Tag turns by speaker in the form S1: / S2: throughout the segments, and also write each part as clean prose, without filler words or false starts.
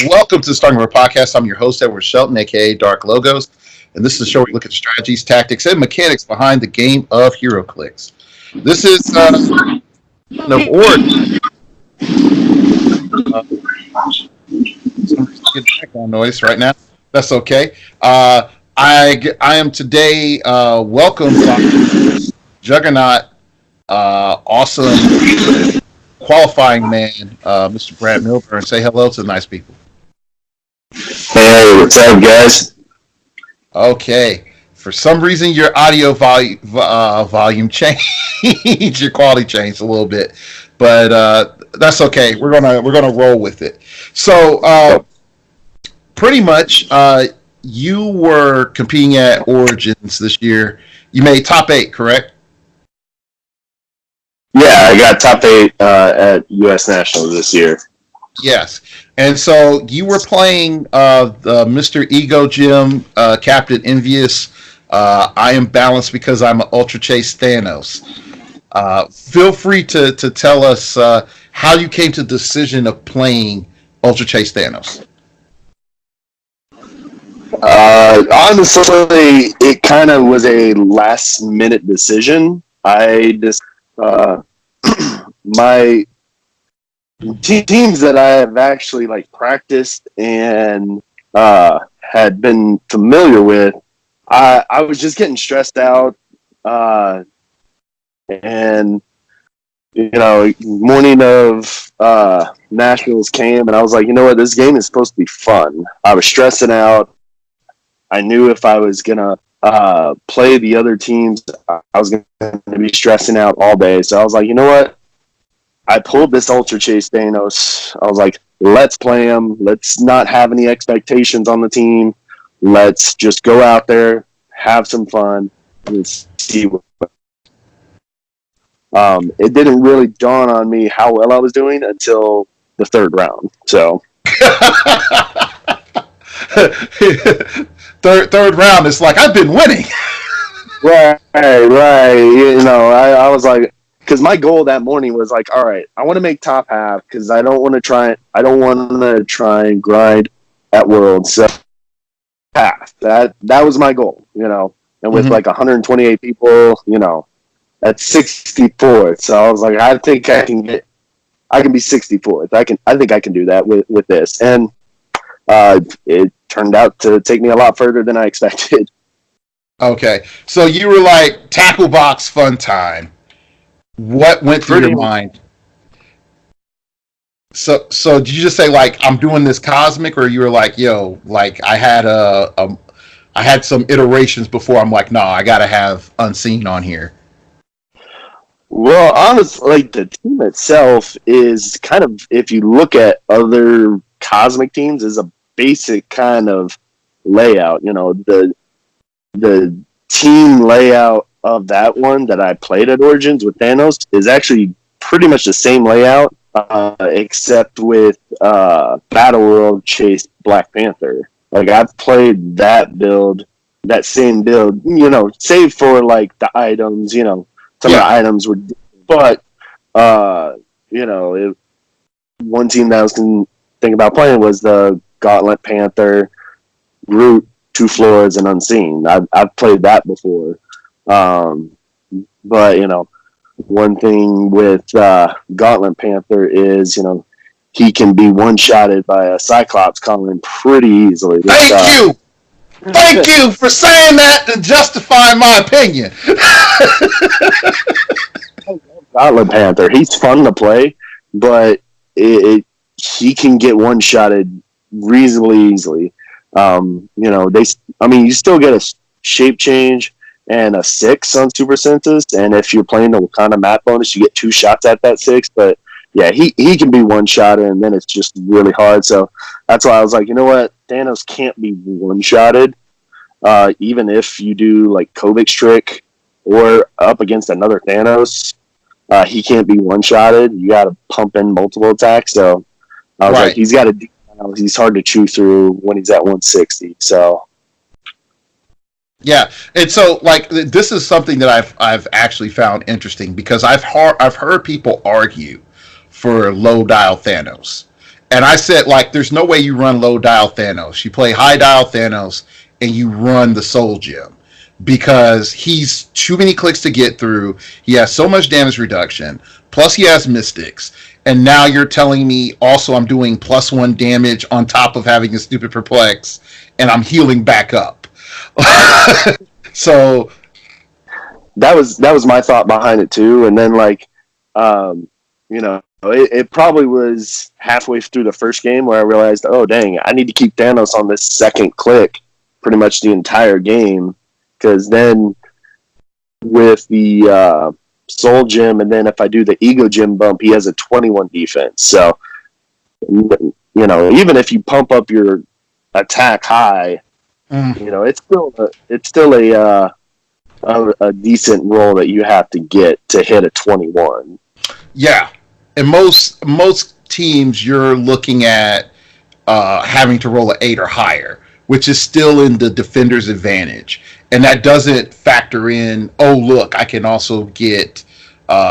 S1: Welcome to the Starting Over Podcast. I'm your host, Edward Shelton, aka Dark Logos, and this is a show where we look at strategies, tactics, and mechanics behind the game of heroclix. This is an award. Some background noise right now. That's okay. I am today welcomed by Juggernaut, awesome qualifying man, Mr. Brad MILBURN. Say hello to the nice people.
S2: Hey, what's up, guys?
S1: Okay. For some reason, your audio volume changed, your quality changed a little bit, but that's okay. We're gonna roll with it. So, pretty much, you were competing at Origins this year. You made top 8, correct?
S2: Yeah, I got top 8 at U.S. Nationals this year.
S1: Yes. And so you were playing the Mr. Ego Gym, Captain Envious. I am balanced because I'm an Ultra Chase Thanos. Feel free to tell us how you came to the decision of playing Ultra Chase Thanos.
S2: Honestly, it kind of was a last-minute decision. I just my teams that I have actually practiced and had been familiar with, I was just getting stressed out, and morning of Nationals came, and I was like, you know what, this game is supposed to be fun. I was stressing out. I knew if I was gonna play the other teams, I was gonna be stressing out all day. So I was like, you know what? I pulled this Ultra Chase Thanos. I was like, let's play him. Let's not have any expectations on the team. Let's just go out there, have some fun, and see what. It didn't really dawn on me how well I was doing until the third round. So
S1: third round, it's like I've been winning.
S2: Right. I was like, because my goal that morning was like, all right, I want to make top half because I don't want to try and grind at Worlds. So half that was my goal, and with 128 people, that's 64th. So I was like, I think I can be 64th. I think I can do that with this, and it turned out to take me a lot further than I expected.
S1: Okay, so you were like, tackle box fun time. What went through your mind? So did you just say I'm doing this cosmic, or you were like, yo, I had some iterations before I'm like, no, I gotta have unseen on here.
S2: Well, honestly, the team itself is kind of, if you look at other cosmic teams, is a basic kind of layout. The team layout of that one that I played at Origins with Thanos is actually pretty much the same layout, except with Battle World Chase Black Panther. I've played that same build, save for the items, some of the items were, but one team that I was thinking about playing was the Gauntlet Panther, Groot, Two Floors, and Unseen. I've played that before. But one thing with Gauntlet Panther is he can be one-shotted by a Cyclops column pretty easily.
S1: Thank you for saying that to justify my opinion.
S2: Gauntlet Panther, he's fun to play, but he can get one-shotted reasonably easily. You still get a shape change and a 6 on Super Senses, and if you're playing the Wakanda map bonus, you get 2 shots at that 6, but yeah, he can be one-shotted, and then it's just really hard, so that's why I was like, you know what, Thanos can't be one-shotted, even if you do Kovic's trick, or up against another Thanos, he can't be one-shotted, you gotta pump in multiple attacks, so I was like, he's got to, he's hard to chew through when he's at 160, so...
S1: Yeah, and so this is something that I've actually found interesting because I've heard people argue for low dial Thanos, And I said, like, there's no way you run low dial Thanos. You play high dial Thanos and you run the Soul Gem because he's too many clicks to get through. He has so much damage reduction. Plus, he has Mystics. And now you're telling me also I'm doing +1 damage on top of having a stupid perplex, and I'm healing back up. So
S2: that was my thought behind it too. And then you know, it probably was halfway through the first game where I realized, oh dang, I need to keep Thanos on this second click pretty much the entire game, because then with the Soul Gem, and then if I do the Ego Gem bump, he has a 21 defense. So even if you pump up your attack high, it's still a decent roll that you have to get to hit a 21.
S1: yeah, and most teams you're looking at having to roll an 8 or higher, which is still in the defender's advantage, and that doesn't factor in. Oh, look, I can also get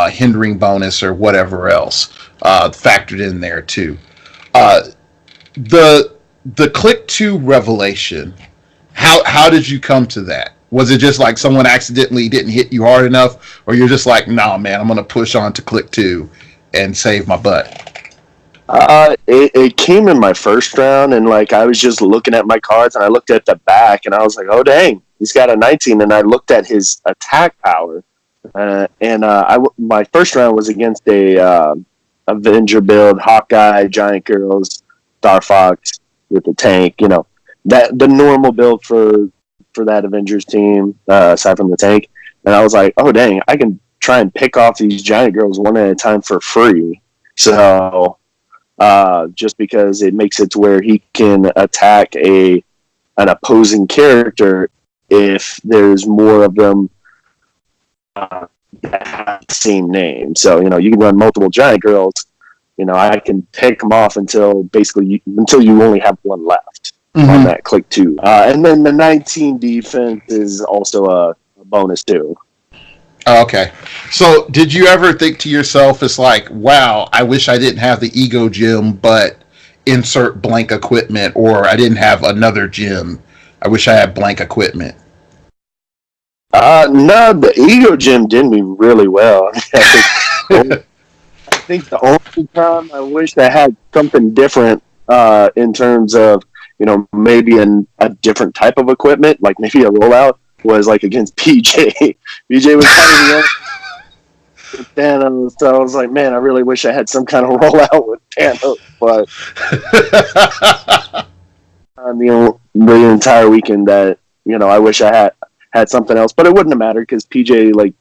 S1: hindering bonus or whatever else factored in there too. The click 2 revelation. How did you come to that? Was it just like someone accidentally didn't hit you hard enough, or you're just like, nah, man, I'm gonna push on to click 2 and save my butt?
S2: It came in my first round, and I was just looking at my cards, and I looked at the back, and I was like, oh dang, he's got a 19, and I looked at his attack power, my first round was against a Avenger build, Hawkeye, Giant Girls, Star Fox with the tank, that the normal build for that Avengers team, aside from the tank. And I was like, oh dang, I can try and pick off these Giant Girls one at a time for free. So just because it makes it to where he can attack an opposing character if there's more of them that have the same name. So you can run multiple Giant Girls. I can pick them off until you only have one left on that click 2. And then the 19 defense is also a bonus too.
S1: Okay. So did you ever think to yourself, it's like, wow, I wish I didn't have the Ego Gem, but insert blank equipment, or I didn't have another gym. I wish I had blank equipment.
S2: No, the Ego Gem did me really well. I think the only time I wish I had something different in terms of, maybe a different type of equipment, like maybe a rollout, was against PJ. PJ was kind of with Thanos, so I was like, man, I really wish I had some kind of rollout with Thanos, but the entire weekend that, I wish I had something else, but it wouldn't have mattered because PJ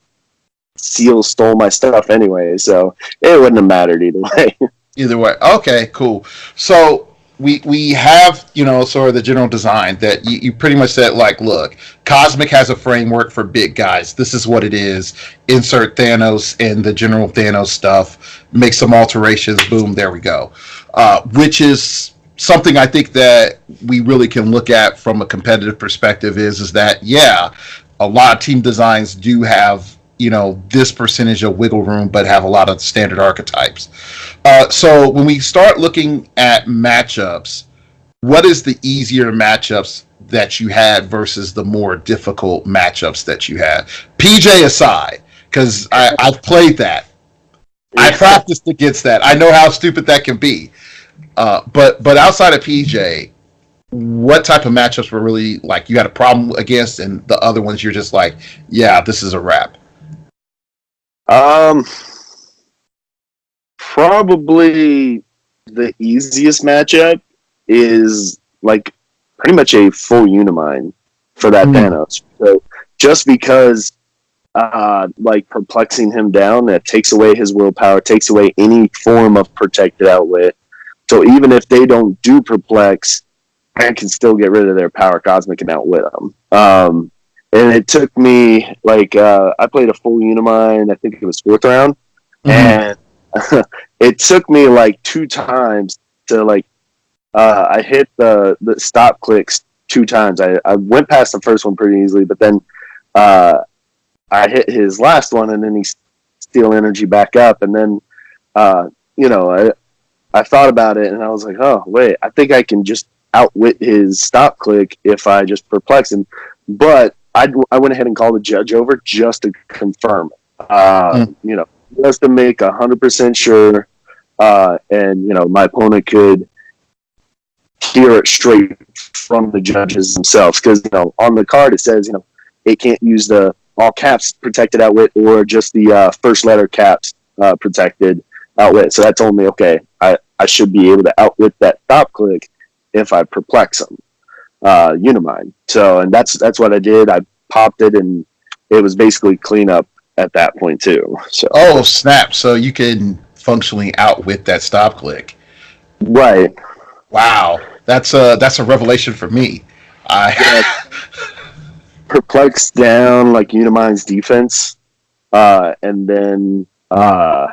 S2: Seal stole my stuff anyway, so it wouldn't have mattered either way.
S1: Either way. Okay, cool. So we have, sort of the general design that you pretty much said, look, Cosmic has a framework for big guys. This is what it is. Insert Thanos and the general Thanos stuff. Make some alterations. Boom, there we go. Which is something I think that we really can look at from a competitive perspective is that, yeah, a lot of team designs do have, this percentage of wiggle room, but have a lot of standard archetypes. So when we start looking at matchups, what is the easier matchups that you had versus the more difficult matchups that you had? PJ aside, because I've played that. I practiced against that. I know how stupid that can be. But outside of PJ, what type of matchups were really you had a problem against, and the other ones you're just like, yeah, this is a wrap?
S2: Probably the easiest matchup is pretty much a full Unimind for that Thanos. So just because perplexing him down, that takes away his willpower, takes away any form of protected outlet. So even if they don't do perplex, I can still get rid of their power Cosmic and outwit them. And it took me I played a full Unimind, I think it was 4th round, and it took me 2 times to I hit the stop clicks 2 times. I went past the first one pretty easily, but then I hit his last one, and then he steal energy back up, and then I thought about it and I was like, oh wait, I think I can just outwit his stop click if I just perplex him. But I went ahead and called the judge over just to confirm,
S1: Mm.
S2: you know, just to make 100% sure, and you know, my opponent could hear it straight from the judges themselves, because you know, on the card it says, you know, it can't use the all caps protected outwit or just the first letter caps protected outwit. So that told me, okay, I should be able to outwit that stop click if I perplex him, Unimind. So, and that's what I did. I popped it, and it was basically cleanup at that point too. So,
S1: Oh, snap! So you can functionally outwit that stop click.
S2: right,
S1: Wow, that's a revelation for me. I
S2: yeah, perplex down like Unimind's defense, and then I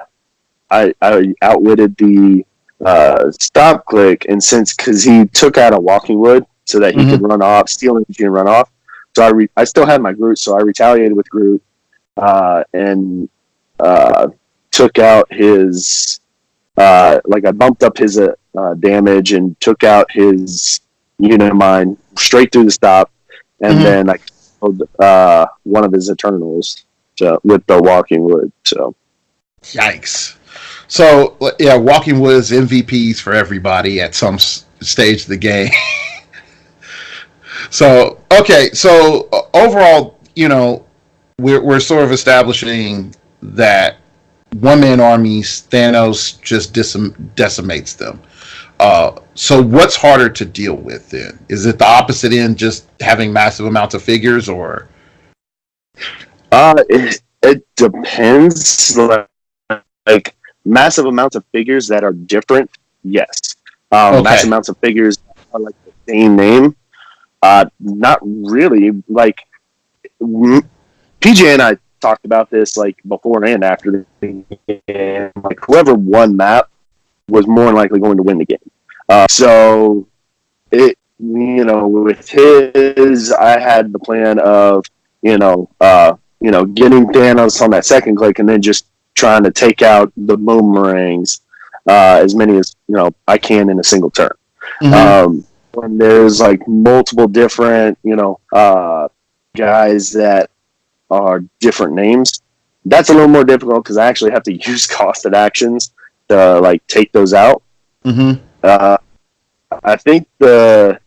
S2: outwitted the stop click, and since because he took out a walking wood so that he could
S1: Mhm.
S2: run off, steal energy and run off. So I still had my Groot, so I retaliated with Groot, and took out his like I bumped up his damage and took out his Unimind straight through the stop, and
S1: Mhm.
S2: then I killed one of his Eternals with the walking wood. So
S1: Yikes! So yeah, Walking Woods MVPs for everybody at some stage of the game. So okay, so overall, you know, we're sort of establishing that one man armies, Thanos just decimates them. So what's harder to deal with then? Is it the opposite end, just having massive amounts of figures, or
S2: it depends. Like massive amounts of figures that are different, yes. Massive
S1: okay?
S2: amounts of figures are like the same name. Not really. Like PJ and I talked about this like before and after the game. Like whoever won map was more likely going to win the game. So it, you know, with his, I had the plan of, getting Thanos on that second click and then just trying to take out the boomerangs, as many as I can in a single turn.
S1: Mm-hmm.
S2: When there's like multiple different, guys that are different names, that's a little more difficult because I actually have to use costed actions to like take those out.
S1: Mm-hmm.
S2: Uh, I think the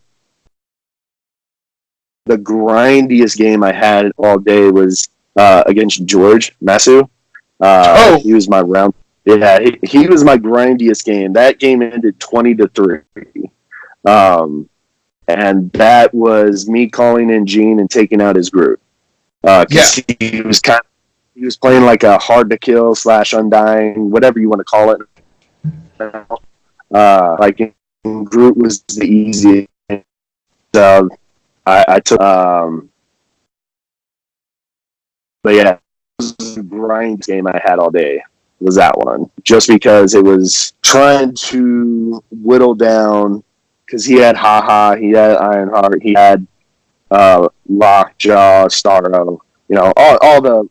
S2: grindiest game I had all day was against George Masu.
S1: Oh,
S2: He was my round. Yeah, he was my grindiest game. That game ended 20-3, and that was me calling in Gene and taking out his Groot
S1: yeah.
S2: because he was playing like a hard to kill / undying, whatever you want to call it. Like Groot was the easiest. So I took, but yeah, it was the grind game I had all day. Was that one just because it was trying to whittle down because he had Haha, he had Ironheart, he had Lockjaw, Starro, all the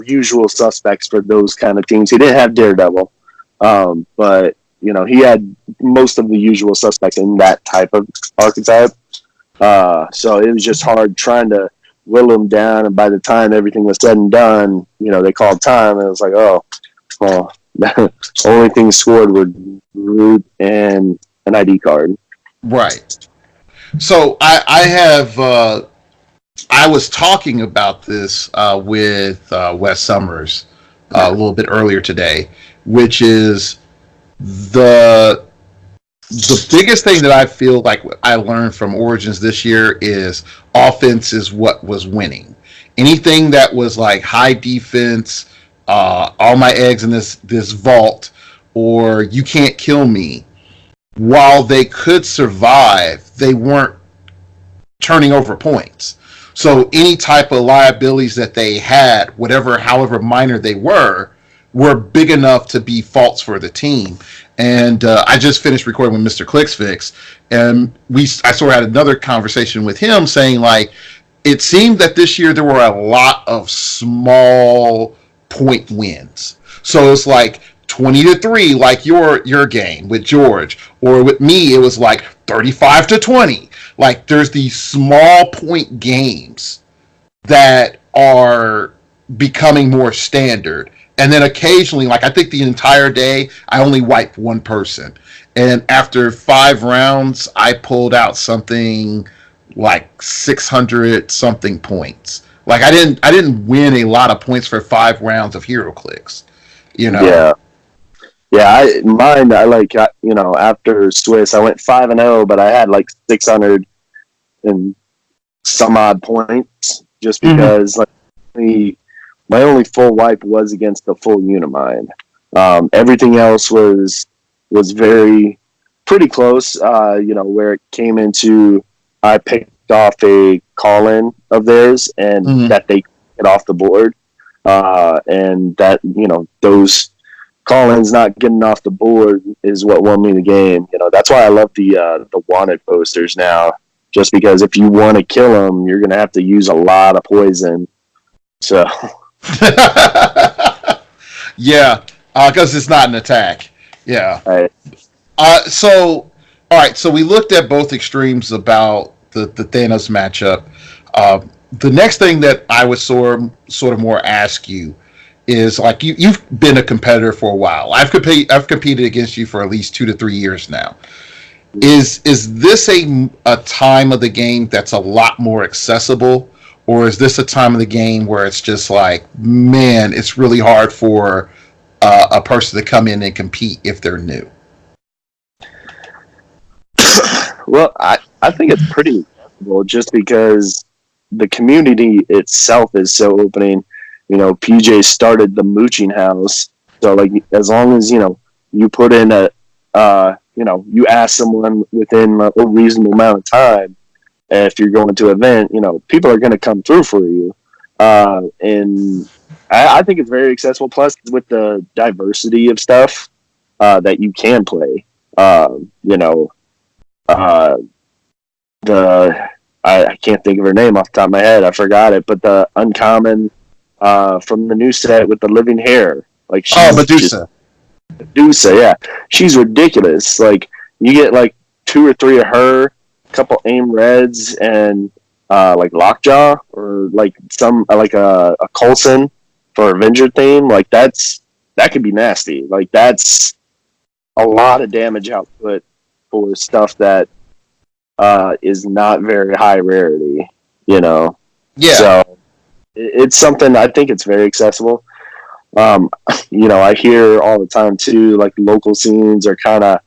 S2: usual suspects for those kind of teams. He didn't have Daredevil, but he had most of the usual suspects in that type of archetype. So it was just hard trying to whittle them down. And by the time everything was said and done, they called time, and it was like, oh, well, the only thing scored were Root and an ID card.
S1: Right. So I was talking about this with Wes Summers a little bit earlier today, which is the the biggest thing that I feel like I learned from Origins this year is offense is what was winning. Anything that was like high defense, all my eggs in this vault, or you can't kill me. While they could survive, they weren't turning over points. So any type of liabilities that they had, however minor they were big enough to be faults for the team. And I just finished recording with Mr. Clicksfix, and I sort of had another conversation with him saying like, it seemed that this year there were a lot of small point wins. So it's like 20-3, like your game with George, or with me, it was like 35-20. Like there's these small point games that are becoming more standard. And then occasionally, like I think the entire day, I only wiped one person. And after 5 rounds, I pulled out something like 600 something points. Like I didn't win a lot of points for 5 rounds of heroclix. You know.
S2: Yeah. Yeah, I like after Swiss I went 5-0, but I had like 600 and some odd points just because like my only full wipe was against the full Unimind. Everything else was very pretty close. Where it came into, I picked off a call-in of theirs and that they get off the board, and that those call-ins not getting off the board is what won me the game. That's why I love the wanted posters now. Just because if you want to kill them, you're going to have to use a lot of poison. So,
S1: Yeah, because it's not an attack. Yeah.
S2: right.
S1: So, all right. So we looked at both extremes about the Thanos matchup. The next thing that I would sort of more ask you is like you've been a competitor for a while. I've competed against you for at least 2 to 3 years now. Is this a time of the game that's a lot more accessible, or is this a time of the game where it's just like, man, it's really hard for a person to come in and compete if they're new?
S2: Well, I think it's pretty accessible just because the community itself is so opening. PJ started the mooching house, so like as long as you put in you ask someone within a reasonable amount of time if you're going to an event, people are going to come through for you. And I think it's very accessible. Plus, with the diversity of stuff that you can play, I can't think of her name off the top of my head. I forgot it, but the uncommon from the new set with the living hair, like
S1: Medusa.
S2: Medusa, yeah, she's ridiculous. Like you get like 2 or 3 of her, a couple aim reds, and like Lockjaw or like some like a Coulson for Avenger theme. Like that could be nasty. Like that's a lot of damage output for stuff that is not very high rarity.
S1: Yeah.
S2: So it's something I think it's very accessible. I hear all the time too, like local scenes are kind of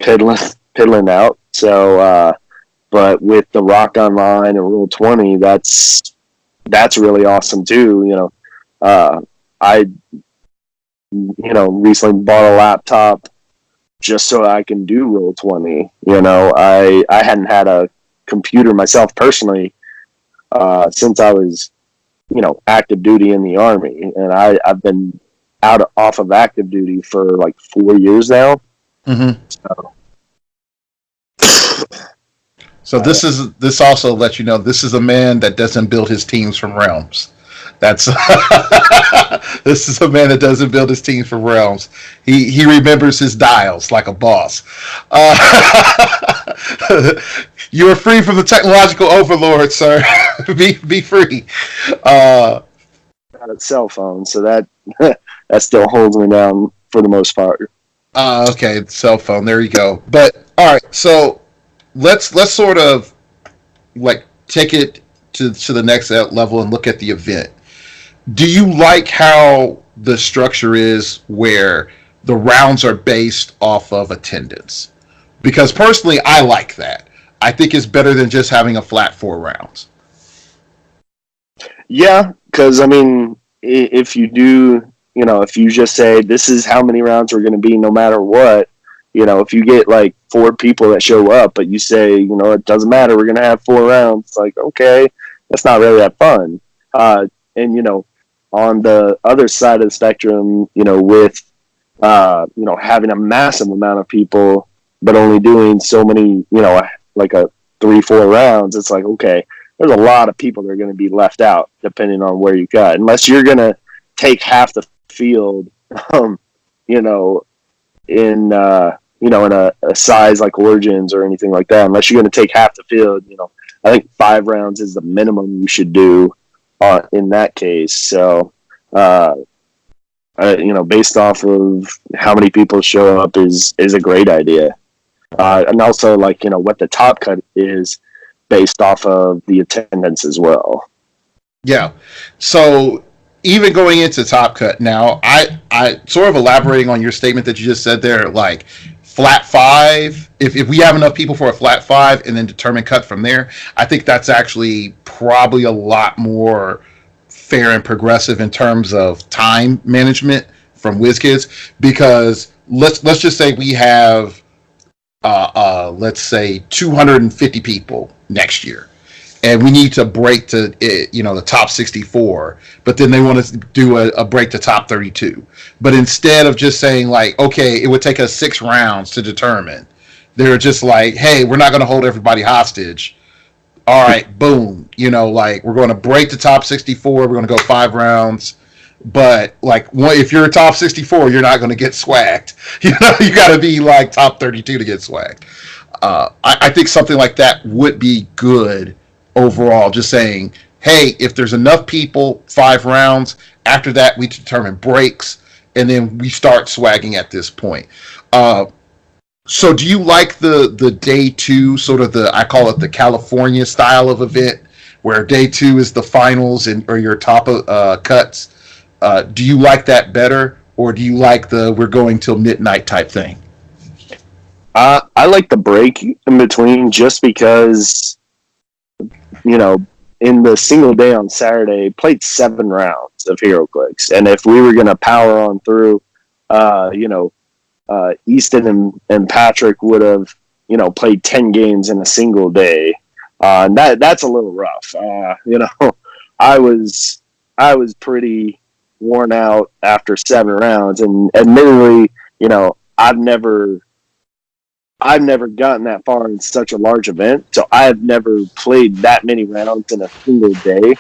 S2: piddling out. So, but with the Rock Online and Roll20, that's really awesome too. I recently bought a laptop just so I can do Roll20. I hadn't had a computer myself personally since I was active duty in the Army, and I've been off of active duty for like 4 years now.
S1: So this also lets you know this is a man that doesn't build his teams from realms. That's this is a man that doesn't build his teams from realms. He remembers his dials like a boss. You are free from the technological overlord, sir. be free.
S2: Got a cell phone, so that that still holds me down for the most part.
S1: Okay, cell phone. There you go. But all right, so let's sort of like take it to the next level and look at the event. Do you like how the structure is where the rounds are based off of attendance? Because personally, I like that. I think it's better than just having a flat 4 rounds.
S2: Yeah, because I mean, if you do, if you just say this is how many rounds we're going to be, no matter what, if you get like 4 people that show up, but you say, it doesn't matter, we're going to have 4 rounds. It's like, okay, that's not really that fun. And on the other side of the spectrum, with having a massive amount of people, but only doing so many, like a 3-4 rounds, it's like, okay, there's a lot of people that are going to be left out depending on where you got. Unless you're going to take half the field, you know, in in a size like Origins or anything like that, unless you're going to take half the field. I think 5 rounds is the minimum you should do in that case. So, based off of how many people show up is a great idea. And also, what the top cut is based off of the attendance as well.
S1: Yeah. So even going into Top Cut now, I sort of elaborating on your statement that you just said there, like flat five. If we have enough people for a flat five and then determine cut from there, I think that's actually probably a lot more fair and progressive in terms of time management from WizKids, because let's just say we have let's say 250 people next year, and we need to break to the top 64, but then they want to do a break to top 32. But instead of just saying like, okay, it would take us 6 rounds to determine, they're just like, hey, we're not going to hold everybody hostage. All right, boom. Like, we're going to break the top 64. We're going to go 5 rounds. But like, if you're a top 64, you're not going to get swagged. You got to be like top 32 to get swagged. I think something like that would be good overall. Just saying, hey, if there's enough people, 5 rounds. After that, we determine breaks, and then we start swagging at this point. So do you like the day two, sort of I call it the California style of event, where day two is the finals or your top cuts? Do you like that better, or do you like the we're going till midnight type thing?
S2: I like the break in between, just because, in the single day on Saturday, played 7 rounds of heroclix. And if we were going to power on through, Easton and Patrick would have, played 10 games in a single day. And that's a little rough. I was pretty worn out after 7 rounds, and admittedly, I've never gotten that far in such a large event, so I've never played that many rounds in a single day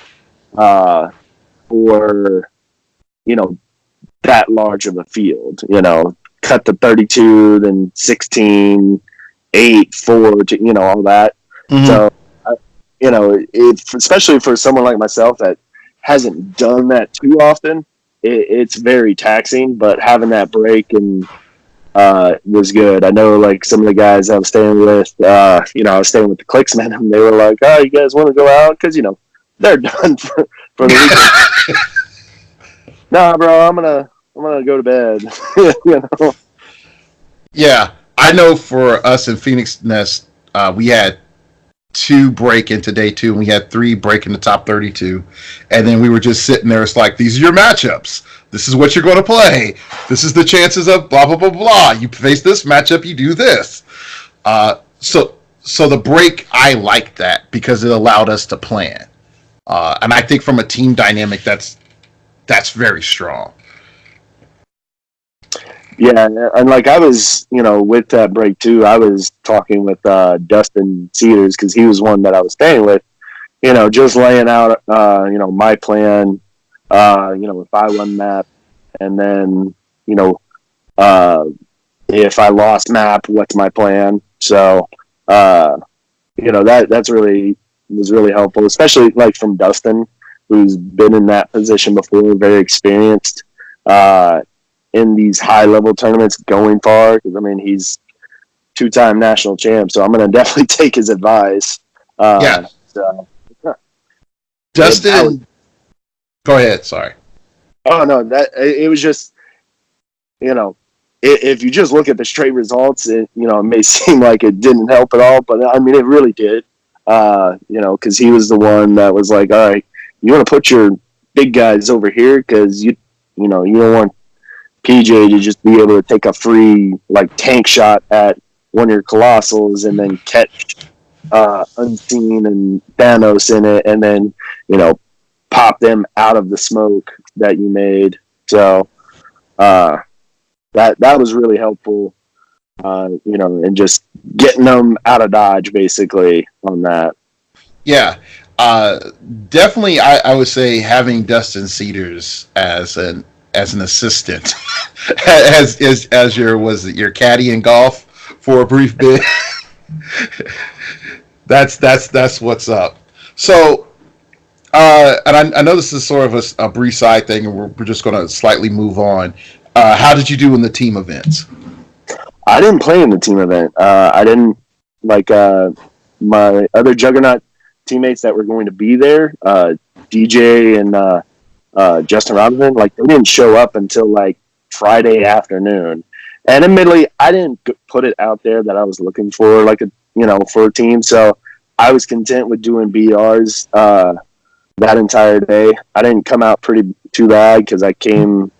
S2: for that large of a field. Cut to 32, then 16, 8, 4, all that. Mm-hmm. So, especially for someone like myself that hasn't done that too often, it's very taxing. But having that break and was good. I know, like, some of the guys I was staying with, I was staying with the Clicksmen, and they were like, "Oh, you guys want to go out?" Because they're done for the weekend. Nah, bro, I'm gonna go to bed.
S1: Yeah, I know for us in Phoenix Nest, we had 2 break into day 2, and we had 3 break in the top 32, and then we were just sitting there. It's like, these are your matchups. This is what you're going to play. This is the chances of blah blah blah blah. You face this matchup, you do this. So the break, I like that because it allowed us to plan, and I think from a team dynamic, that's very strong.
S2: Yeah, and like I was, with that break too, I was talking with Dustin Cedars, because he was one that I was staying with, just laying out, my plan, if I won map, and then, if I lost map, what's my plan? So, that's really was really helpful, especially like from Dustin, who's been in that position before, very experienced. In these high-level tournaments going far, because, I mean, he's 2-time national champ, so I'm going to definitely take his advice.
S1: Yeah. So, Dustin, go ahead, sorry.
S2: Oh, no, it was just, if you just look at the straight results, it may seem like it didn't help at all, but, I mean, it really did, because he was the one that was like, all right, you want to put your big guys over here, because, you don't want PJ to just be able to take a free tank shot at one of your colossals and then catch Unseen and Thanos in it, and then pop them out of the smoke that you made. So that was really helpful, and just getting them out of dodge basically on that.
S1: Yeah. Definitely, I would say having Dustin Cedars as an as an assistant, as your caddy in golf for a brief bit. That's what's up. So, and I know this is sort of a brief side thing, and we're just going to slightly move on. How did you do in the team events?
S2: I didn't play in the team event. I didn't like my other Juggernaut teammates that were going to be there. DJ and Justin Robinson, like they didn't show up until like Friday afternoon. And admittedly, I didn't put it out there that I was looking for like for a team. So I was content with doing BRs that entire day. I didn't come out too bad because I came,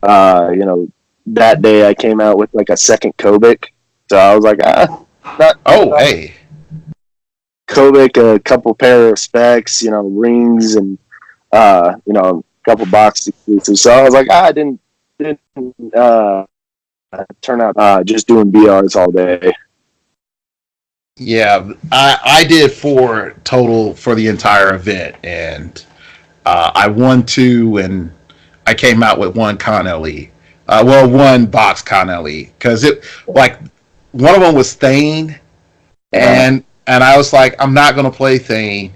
S2: that day I came out with like a second Kovic. So I was like,
S1: hey.
S2: Kovic, a couple pair of specs, rings and, a couple box exclusives. So I was like, I didn't turn out just doing BRs all day.
S1: Yeah, I did 4 total for the entire event, and I won 2, and I came out with 1 Con LE. 1 box Con LE, because it like one of them was Thane, and I was like, I'm not gonna play Thane,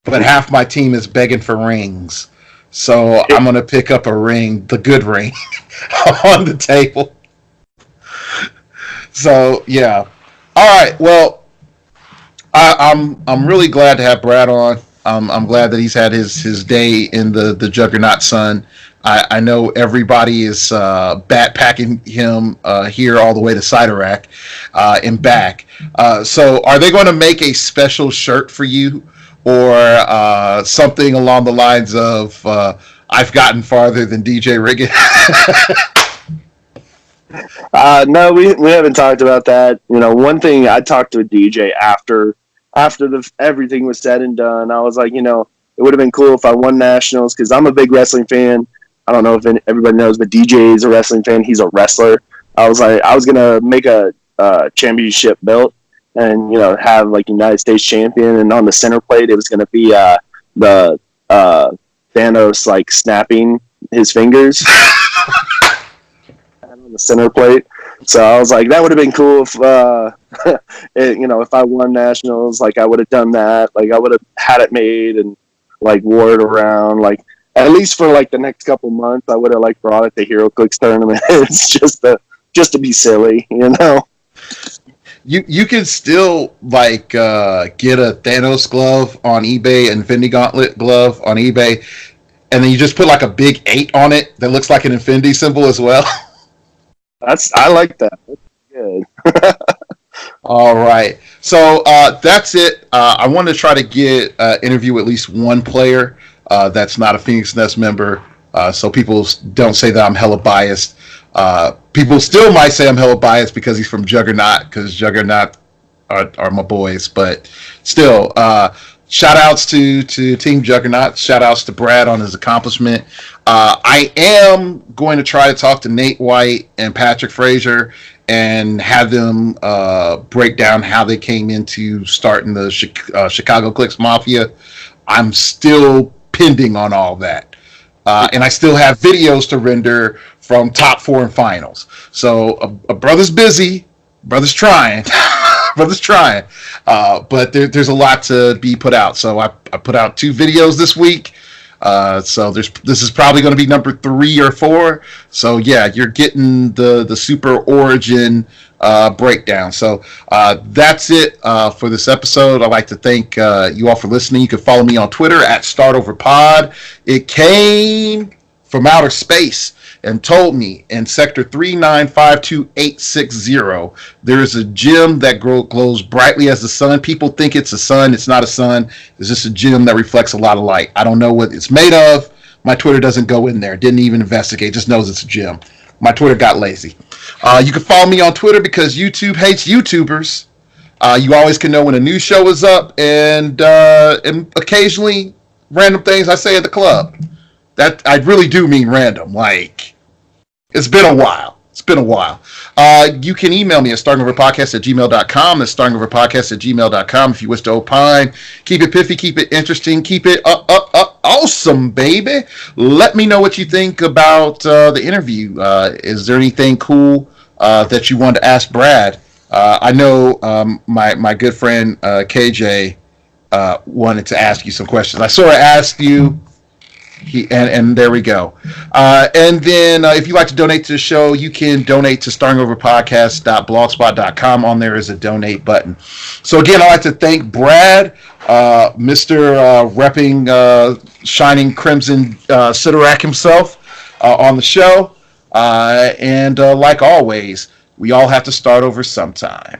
S1: but half my team is begging for rings, so I'm gonna pick up a ring, the good ring, on the table. So yeah, all right. Well, I'm really glad to have Brad on. I'm glad that he's had his day in the Juggernaut Sun. I know everybody is backpacking him here all the way to Siderack and back. So are they going to make a special shirt for you, or something along the lines of I've gotten farther than DJ Riggin?
S2: No, we haven't talked about that. One thing, I talked to a DJ after everything was said and done. I was like, it would have been cool if I won nationals, because I'm a big wrestling fan. I don't know if everybody knows, but DJ is a wrestling fan. He's a wrestler. I was like, I was gonna make a championship belt and have like United States champion, and on the center plate it was gonna be the Thanos like snapping his fingers on the center plate. So I was like, that would have been cool if if I won nationals, like I would have done that. Like I would have had it made and like wore it around, like at least for like the next couple months. I would have like brought it to heroclix tournament. It's just to be silly,
S1: You can still like get a Thanos glove on eBay, Infinity Gauntlet glove on eBay, and then you just put like a big 8 on it that looks like an Infinity symbol as well.
S2: I like that. That's good.
S1: All right, so that's it. I want to try to get interview at least one player that's not a Phoenix Nest member, so people don't say that I'm hella biased. People still might say I'm hella biased because he's from Juggernaut, because Juggernaut are my boys, but still, shout outs to Team Juggernaut. Shout outs to Brad on his accomplishment. I am going to try to talk to Nate White and Patrick Frazier and have them break down how they came into starting the Chicago Clicks Mafia. I'm still pending on all that. And I still have videos to render from top 4 and finals. So a brother's busy, brother's trying. Brother's trying, but there's a lot to be put out. So I put out 2 videos this week. So this is probably going to be number 3 or 4. So yeah, you're getting the Super Origin breakdown. So that's it for this episode. I'd like to thank you all for listening. You can follow me on Twitter at StartOverPod. It came from outer space and told me in sector 3952860 there is a gem that glows brightly as the sun. People think it's a sun. It's not a sun. It's just a gem that reflects a lot of light. I don't know what it's made of. My Twitter doesn't go in there. Didn't even investigate. Just knows it's a gem. My Twitter got lazy. You can follow me on Twitter because YouTube hates YouTubers. You always can know when a new show is up, and occasionally random things I say at the club. That I really do mean random. Like, it's been a while. You can email me at startingoverpodcast@gmail.com. That's startingoverpodcast@gmail.com if you wish to opine. Keep it piffy, keep it interesting, keep it up. Awesome, baby. Let me know what you think about the interview. Is there anything cool that you wanted to ask Brad? I know my good friend KJ wanted to ask you some questions. I sort of asked you. And there we go. And then if you'd like to donate to the show, you can donate to startingoverpodcast.blogspot.com. On there is a donate button. So again, I'd like to thank Brad, Mr. Repping Shining Crimson Sidorak himself on the show. And like always, we all have to start over sometime.